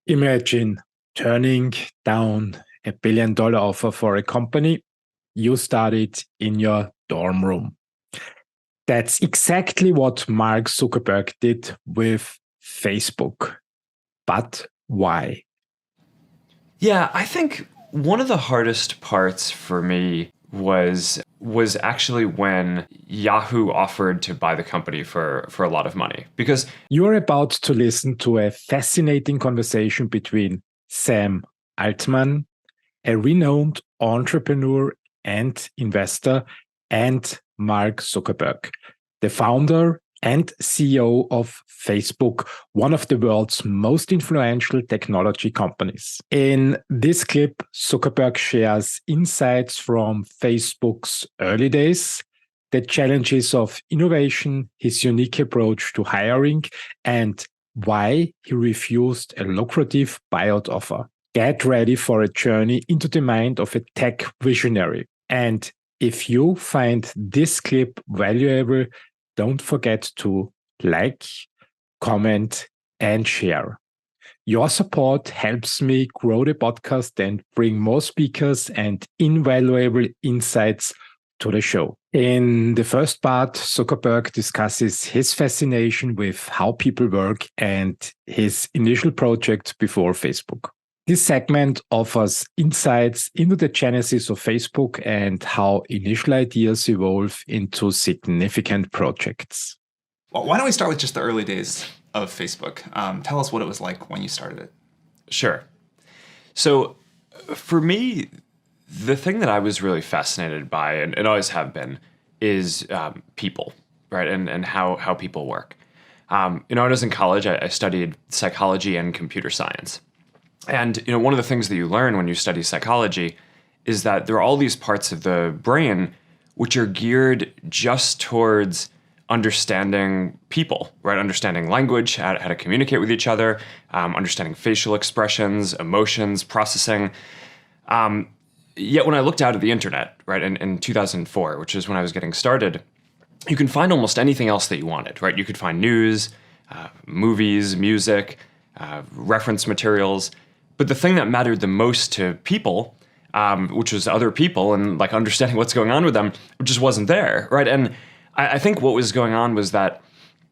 Imagine turning down $1 billion offer for a company you started in your dorm room. That's exactly what Mark Zuckerberg did with Facebook. But why? Yeah, I think one of the hardest parts for me was actually when Yahoo offered to buy the company for a lot of money. Because You're about to listen to a fascinating conversation between Sam Altman, a renowned entrepreneur and investor, and Mark Zuckerberg, the founder and CEO of Facebook, one of the world's most influential technology companies. In this clip, Zuckerberg shares insights from Facebook's early days, the challenges of innovation, his unique approach to hiring, and why he refused a lucrative buyout offer. Get ready for a journey into the mind of a tech visionary. And if you find this clip valuable, don't forget to like, comment, and share. Your support helps me grow the podcast and bring more speakers and invaluable insights to the show. In the first part, Zuckerberg discusses his fascination with how people work and his initial project before Facebook. This segment offers insights into the genesis of Facebook and how initial ideas evolve into significant projects. Well, why don't we start with just the early days of Facebook? Tell us what it was like when you started it. Sure. So for me, the thing that I was really fascinated by, and always have been, is people, right? And how people work. When I was in college, I studied psychology and computer science. And one of the things that you learn when you study psychology is that there are all these parts of the brain which are geared just towards understanding people, right? Understanding language, how to communicate with each other, understanding facial expressions, emotions, processing. Yet when I looked out at the internet, right, in 2004, which is when I was getting started, you can find almost anything else that you wanted, right? You could find news, movies, music, reference materials. But the thing that mattered the most to people, which was other people and like understanding what's going on with them, just wasn't there, right? And I think what was going on was that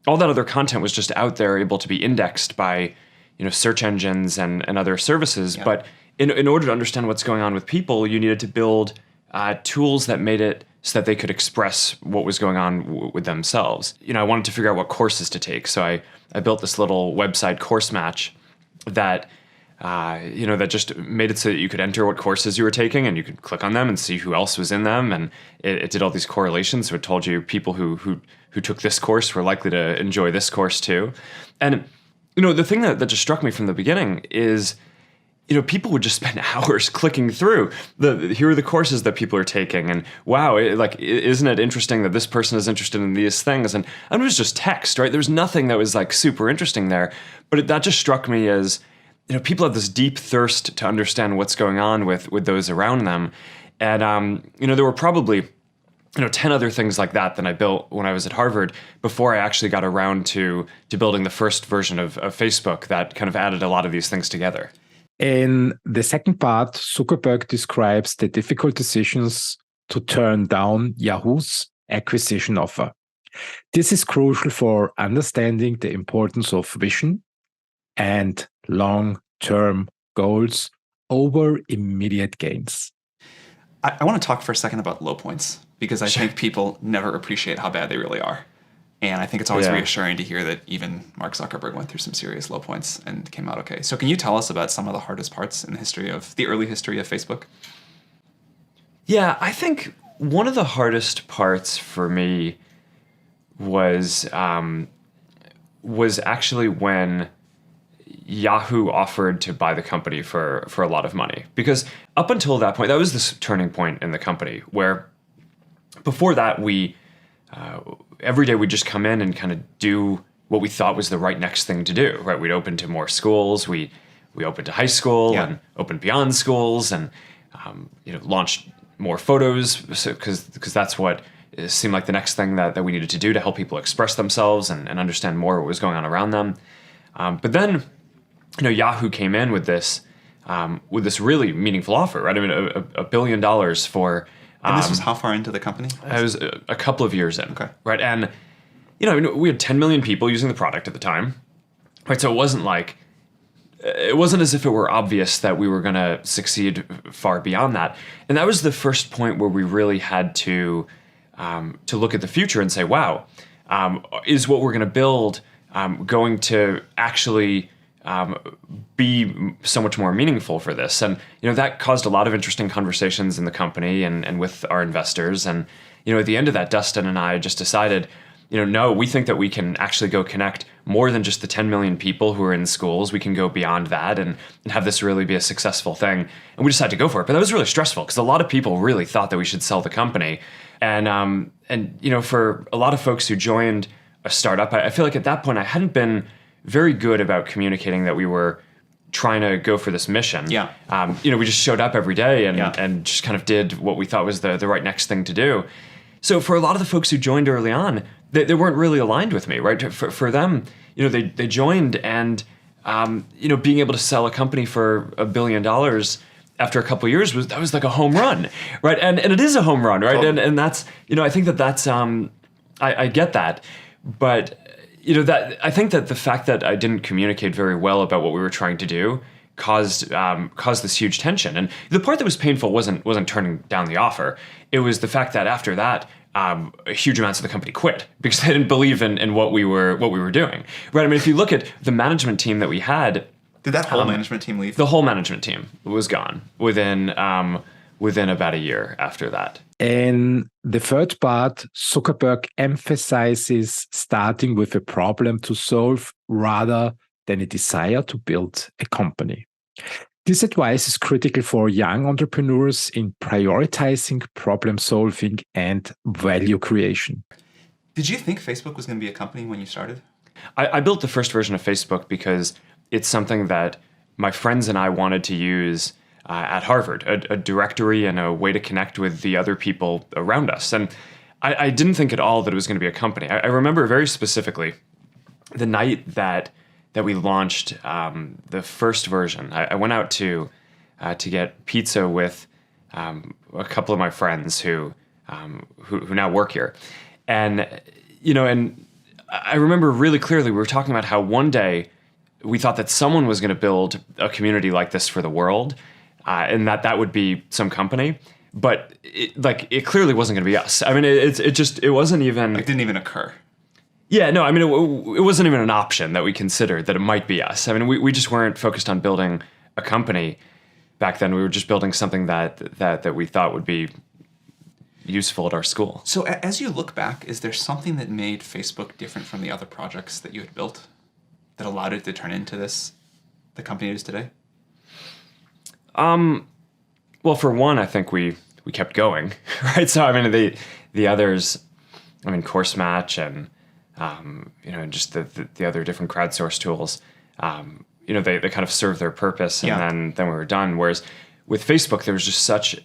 all that other content was just out there, able to be indexed by search engines and other services. Yeah. But in order to understand what's going on with people, you needed to build tools that made it so that they could express what was going on with themselves. I wanted to figure out what courses to take, so I built this little website, Course Match, that that just made it so that you could enter what courses you were taking and you could click on them and see who else was in them. And it did all these correlations. So it told you people who took this course were likely to enjoy this course too. And, the thing that just struck me from the beginning is, people would just spend hours clicking through here are the courses that people are taking. And wow, isn't it interesting that this person is interested in these things? And it was just text, right? There's nothing that was like super interesting there. But that just struck me as, people have this deep thirst to understand what's going on with those around them. And, there were probably, 10 other things like that I built when I was at Harvard before I actually got around to building the first version of Facebook that kind of added a lot of these things together. In the second part, Zuckerberg describes the difficult decisions to turn down Yahoo's acquisition offer. This is crucial for understanding the importance of vision and long-term goals over immediate gains. I want to talk for a second about low points, because I think people never appreciate how bad they really are. And I think it's always reassuring to hear that even Mark Zuckerberg went through some serious low points and came out okay. So can you tell us about some of the hardest parts in the early history of Facebook? Yeah, I think one of the hardest parts for me was actually when Yahoo offered to buy the company for a lot of money. Because up until that point, that was this turning point in the company where before that, every day we'd just come in and kind of do what we thought was the right next thing to do, right? We'd open to more schools. We opened to high school and opened beyond schools and, launched more photos because that's what seemed like the next thing that we needed to do to help people express themselves and understand more what was going on around them. But then Yahoo came in with this really meaningful offer, right? I mean, $1 billion for. And this was how far into the company? I was a couple of years in, Okay. right? And we had 10 million people using the product at the time, right? So it wasn't as if it were obvious that we were going to succeed far beyond that. And that was the first point where we really had to look at the future and say, wow, is what we're going to build going to actually be so much more meaningful for this? And that caused a lot of interesting conversations in the company and with our investors. And at the end of that, Dustin and I just decided, no, we think that we can actually go connect more than just the 10 million people who are in schools. We can go beyond that and have this really be a successful thing. And we decided to go for it. But that was really stressful because a lot of people really thought that we should sell the company. And for a lot of folks who joined a startup, I feel like at that point I hadn't been very good about communicating that we were trying to go for this mission. Yeah. We just showed up every day and, Yeah. and just kind of did what we thought was the right next thing to do. So for a lot of the folks who joined early on, they weren't really aligned with me, right? For them, they joined and, being able to sell a company for $1 billion after a couple of years was like a home run, right? And it is a home run, right? Totally. And that's, I think that's, I get that. But, that I think that the fact that I didn't communicate very well about what we were trying to do caused this huge tension. And the part that was painful wasn't turning down the offer. It was the fact that after that, huge amounts of the company quit because they didn't believe in what we were doing. Right? I mean, if you look at the management team that we had, Did that whole management team leave? the whole management team was gone within about a year after that. In the third part, Zuckerberg emphasizes starting with a problem to solve rather than a desire to build a company. This advice is critical for young entrepreneurs in prioritizing problem solving and value creation. Did you think Facebook was going to be a company when you started? I built the first version of Facebook because it's something that my friends and I wanted to use at Harvard, a directory and a way to connect with the other people around us. And I didn't think at all that it was going to be a company. I remember very specifically the night that we launched the first version. I went out to get pizza with a couple of my friends who now work here, and I remember really clearly we were talking about how one day we thought that someone was going to build a community like this for the world, and that would be some company. But it clearly wasn't going to be us. I mean, it wasn't even. It didn't even occur. Yeah, no, I mean, it wasn't even an option that we considered that it might be us. I mean, we just weren't focused on building a company back then. We were just building something that we thought would be useful at our school. So as you look back, is there something that made Facebook different from the other projects that you had built that allowed it to turn into the company it is today? Well, for one, I think we kept going, right? So, I mean, the others, I mean, Course Match and, just the other different crowdsource tools, they kind of serve their purpose and then we were done. Whereas with Facebook, there was just such,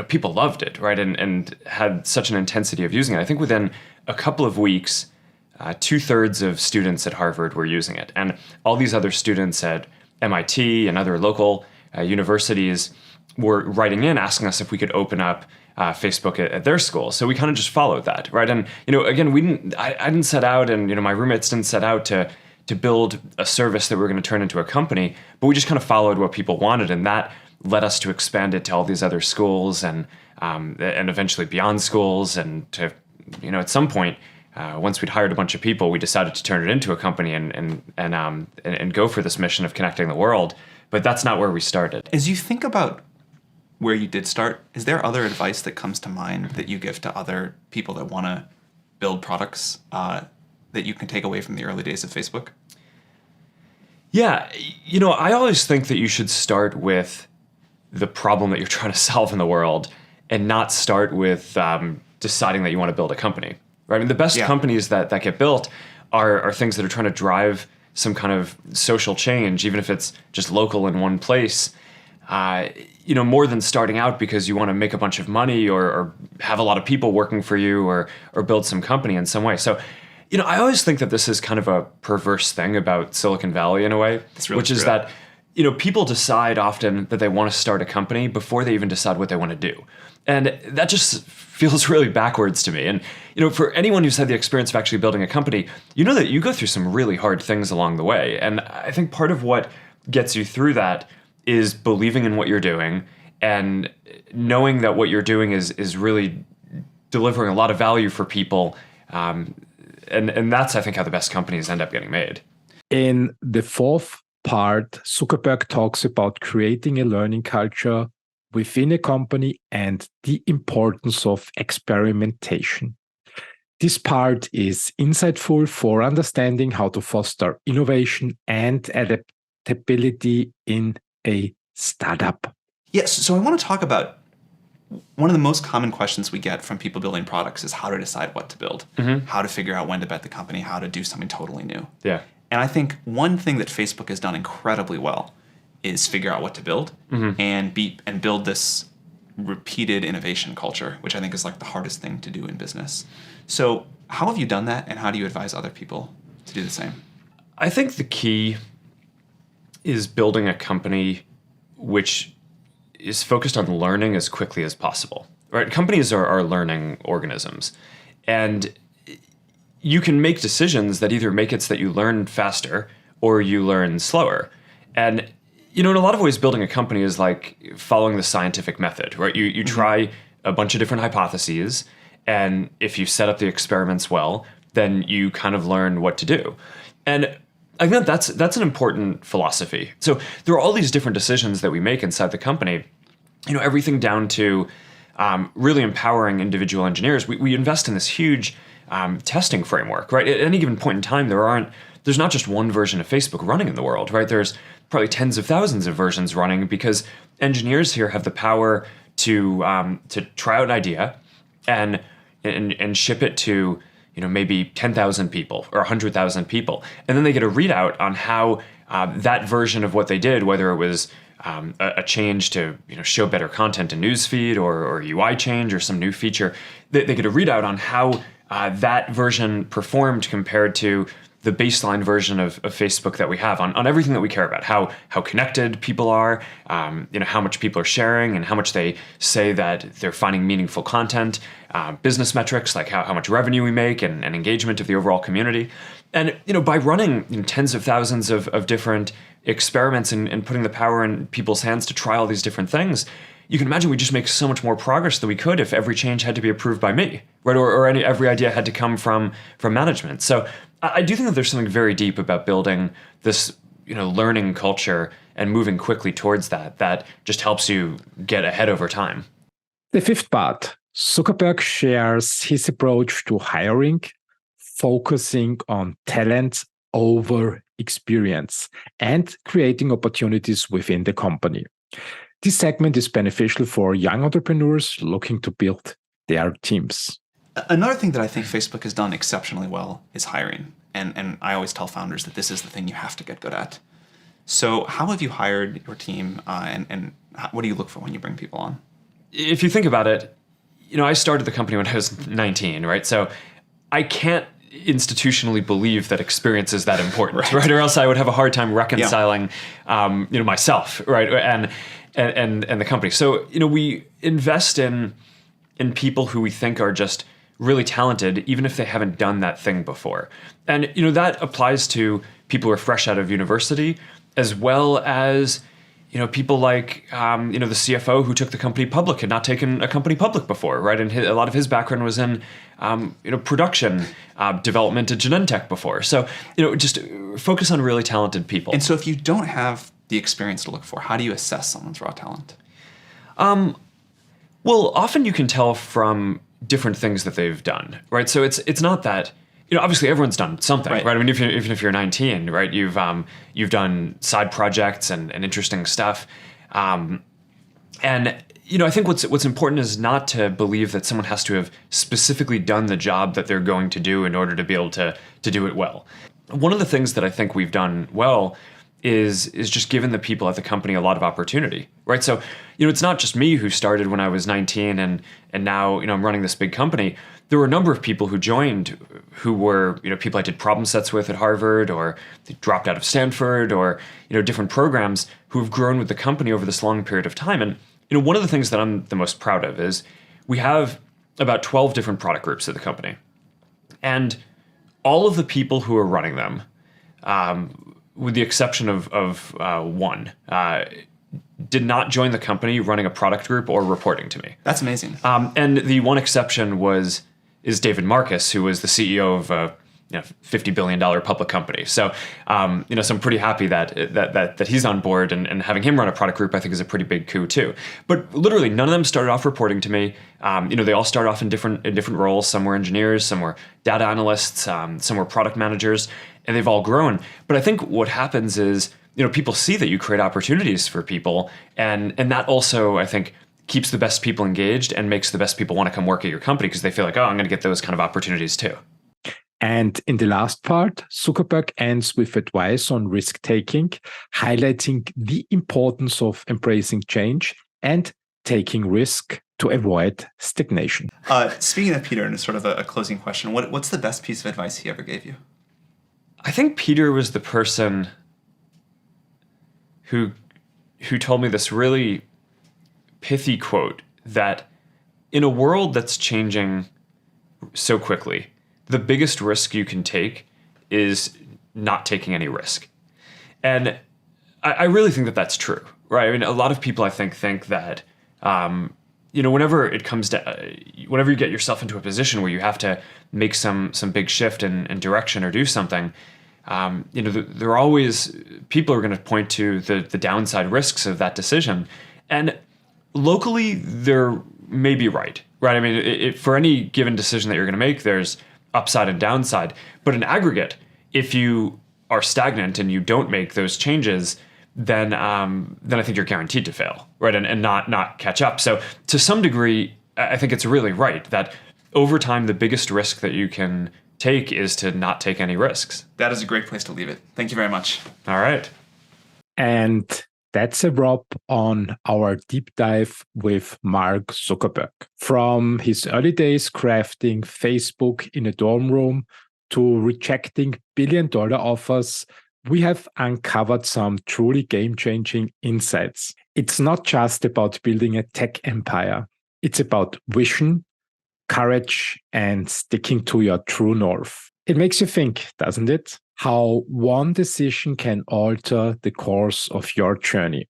people loved it, right? And had such an intensity of using it. I think within a couple of weeks, 2/3 of students at Harvard were using it. And all these other students at MIT and other local universities were writing in asking us if we could open up Facebook at their school. So we kind of just followed that, right? And again, I didn't set out, and my roommates didn't set out to build a service that we were going to turn into a company, but we just kind of followed what people wanted, and that led us to expand it to all these other schools and eventually beyond schools, and to at some point. Once we'd hired a bunch of people, we decided to turn it into a company and go for this mission of connecting the world. But that's not where we started. As you think about where you did start, is there other advice that comes to mind that you give to other people that want to build products that you can take away from the early days of Facebook? Yeah, I always think that you should start with the problem that you're trying to solve in the world and not start with deciding that you want to build a company. Right? I mean, the best companies that get built are things that are trying to drive some kind of social change, even if it's just local in one place. More than starting out because you want to make a bunch of money or have a lot of people working for you or build some company in some way. So, I always think that this is kind of a perverse thing about Silicon Valley in a way, which is that, people decide often that they want to start a company before they even decide what they want to do. And that just feels really backwards to me. And, for anyone who's had the experience of actually building a company, you know that you go through some really hard things along the way. And I think part of what gets you through that is believing in what you're doing and knowing that what you're doing is really delivering a lot of value for people. And that's, I think, how the best companies end up getting made. In the fourth part, Zuckerberg talks about creating a learning culture within a company and the importance of experimentation. This part is insightful for understanding how to foster innovation and adaptability in a startup. Yes, so I want to talk about one of the most common questions we get from people building products is how to decide what to build, how to figure out when to bet the company, how to do something totally new. Yeah. And I think one thing that Facebook has done incredibly well is figure out what to build and build this repeated innovation culture, which I think is like the hardest thing to do in business. So how have you done that, and how do you advise other people to do the same? I think the key is building a company which is focused on learning as quickly as possible. Right? Companies are learning organisms. And you can make decisions that either make it so that you learn faster or you learn slower. And in a lot of ways, building a company is like following the scientific method, right? You try a bunch of different hypotheses, and if you set up the experiments well, then you kind of learn what to do. And I think that's an important philosophy. So there are all these different decisions that we make inside the company, everything down to really empowering individual engineers. We invest in this huge testing framework, right? At any given point in time, there's not just one version of Facebook running in the world, right? There's probably tens of thousands of versions running because engineers here have the power to try out an idea and ship it to maybe 10,000 people or 100,000 people, and then they get a readout on how that version of what they did, whether it was a change to show better content in newsfeed or UI change or some new feature, they get a readout on how that version performed compared to the baseline version of Facebook that we have on everything that we care about, how connected people are, how much people are sharing and how much they say that they're finding meaningful content, business metrics like how much revenue we make and engagement of the overall community. And by running tens of thousands of different experiments and putting the power in people's hands to try all these different things, you can imagine we just make so much more progress than we could if every change had to be approved by me, right? Or every idea had to come from management. So I do think that there's something very deep about building this, learning culture and moving quickly towards that just helps you get ahead over time. The fifth part, Zuckerberg shares his approach to hiring, focusing on talent over experience and creating opportunities within the company. This segment is beneficial for young entrepreneurs looking to build their teams. Another thing that I think Facebook has done exceptionally well is hiring. And I always tell founders that this is the thing you have to get good at. So how have you hired your team and what do you look for when you bring people on? If you think about it, I started the company when I was 19, right? So I can't institutionally believe that experience is that important, right? Or else I would have a hard time reconciling, myself, right? And the company. So, we invest in people who we think are just really talented, even if they haven't done that thing before. And, that applies to people who are fresh out of university, as well as, people like, the CFO who took the company public, had not taken a company public before, right? And a lot of his background was in, production, development at Genentech before. So, just focus on really talented people. And so if you don't have the experience to look for, how do you assess someone's raw talent? Well, often you can tell from different things that they've done, right? So it's not that, obviously everyone's done something, right? I mean, even if you're 19, right, you've done side projects and interesting stuff. And I think what's important is not to believe that someone has to have specifically done the job that they're going to do in order to be able to do it well. One of the things that I think we've done well is just given the people at the company a lot of opportunity, right? So, it's not just me who started when I was 19 and now, I'm running this big company. There were a number of people who joined who were, people I did problem sets with at Harvard, or they dropped out of Stanford, or, different programs who have grown with the company over this long period of time. And, one of the things that I'm the most proud of is we have about 12 different product groups at the company. And all of the people who are running them, with the exception of one, did not join the company running a product group or reporting to me. That's amazing. And the one exception is David Marcus, who was the CEO of a $50 billion public company. So, so I'm pretty happy that he's on board, and having him run a product group, I think, is a pretty big coup too. But literally, none of them started off reporting to me. They all started off in different roles. Some were engineers, some were data analysts, some were product managers, and they've all grown. But I think what happens is, people see that you create opportunities for people, and that also, I think, keeps the best people engaged and makes the best people want to come work at your company because they feel like, oh, I'm going to get those kind of opportunities too. And in the last part, Zuckerberg ends with advice on risk-taking, highlighting the importance of embracing change and taking risk to avoid stagnation. Speaking of Peter, and sort of a closing question, what's the best piece of advice he ever gave you? I think Peter was the person who told me this really pithy quote that in a world that's changing so quickly, the biggest risk you can take is not taking any risk. And I really think that that's true, right? I mean, a lot of people, I think that, whenever it comes to, whenever you get yourself into a position where you have to make some big shift in direction or do something, there are always people are going to point to the downside risks of that decision. And locally, they're maybe right? I mean, for any given decision that you're going to make, there's upside and downside. But in aggregate, if you are stagnant and you don't make those changes, then I think you're guaranteed to fail, right? And not catch up. So to some degree, I think it's really right that over time, the biggest risk that you can take is to not take any risks. That is a great place to leave it. Thank you very much. All right. And that's a wrap on our deep dive with Mark Zuckerberg. From his early days crafting Facebook in a dorm room to rejecting billion-dollar offers, we have uncovered some truly game-changing insights. It's not just about building a tech empire. It's about vision, courage, and sticking to your true north. It makes you think, doesn't it? How one decision can alter the course of your journey.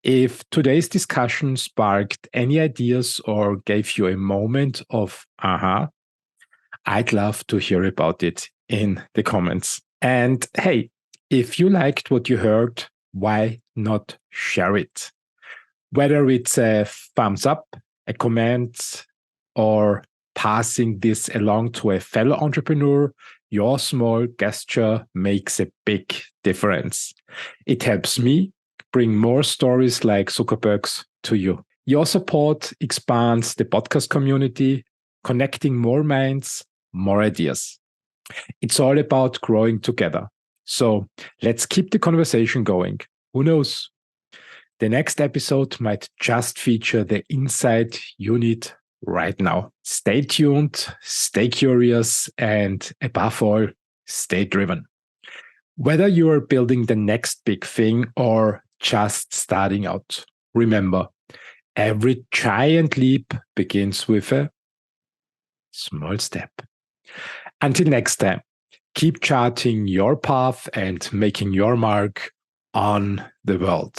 If today's discussion sparked any ideas or gave you a moment of aha, I'd love to hear about it in the comments. And hey, if you liked what you heard, why not share it? Whether it's a thumbs up, a comment, or passing this along to a fellow entrepreneur, your small gesture makes a big difference. It helps me bring more stories like Zuckerberg's to you. Your support expands the podcast community, connecting more minds, more ideas. It's all about growing together. So let's keep the conversation going. Who knows? The next episode might just feature the insight you need right now. Stay tuned, stay curious, and above all, stay driven. Whether you are building the next big thing or just starting out, remember, every giant leap begins with a small step. Until next time, keep charting your path and making your mark on the world.